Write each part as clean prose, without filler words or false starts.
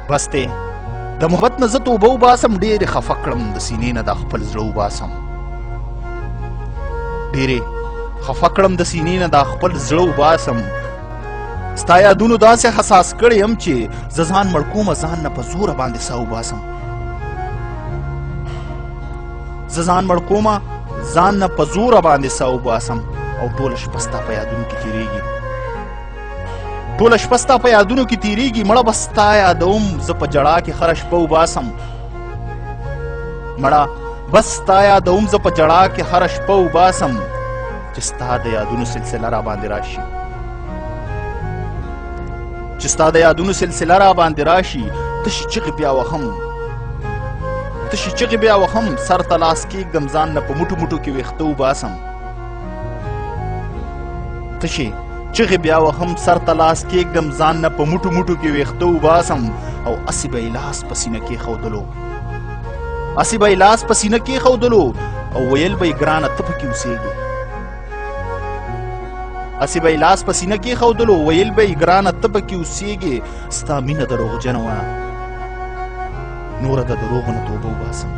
بس دی د محبت نه زه توبه وباسم، ډېرې خفه کړم د سینې نه دا خپل زړه وباسم، ډېرې خفه کړم د سینې نه دا خپل زړه وباسم. ستا یادونو داسې حساس کړی یم چې زه ځان مړ کومه ځان نه په زوره باندې ساه وباسم. زه ځان مړ کومه ځان نه په زوره باندې ساه وباسم او ټوله شپه ستا په یادونو کې تېرېږي، ټوله شپه ستا په یادونو کې تېرېږي. مړه به ستا یادوم زه په ژړا کې هره شپه وباسم، مړه بس ستا یادوم زه په ژړا کې هره شپه وباسم چې ستا د یادونو سلسله را باندې راشي، چې ستا د یادونو سلسله را باندې راشي. تشې چغې بیا وهم، تشې چغې بیا وهم، سر ته لاس کېږدم ځان نه په موټو موټو کې ویښته وباسم. تشې چغې بیا وهم، سر ته لاس کېږدم ځان نه په موټو موټو کې ویښته وباسم او اسې به یې لاس په سینه کېښودلو، اسې به یې لاس په سینه کېښودلو او ویل به یې ګرانه ته پکې اوسېږې، اسې به یې لاس په سینه کېښودلو ویل به یې ګرانه ته پکې اوسېږې. ستا مینه دروغجنه وه نوره د دروغو نه توبه وباسم،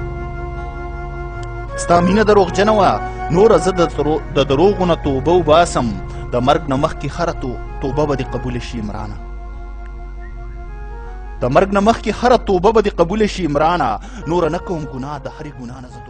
ستا مینه دروغجنه وه نوره زه د دروغو نه توبه وباسم. د مرګ نه مخکې هره توبه به دې قبوله شي عمرانه، د مرګ نه مخکې هره توبه به دې قبوله شي عمرانه. نوره نه کوم ګناه د هرې ګناه نه زه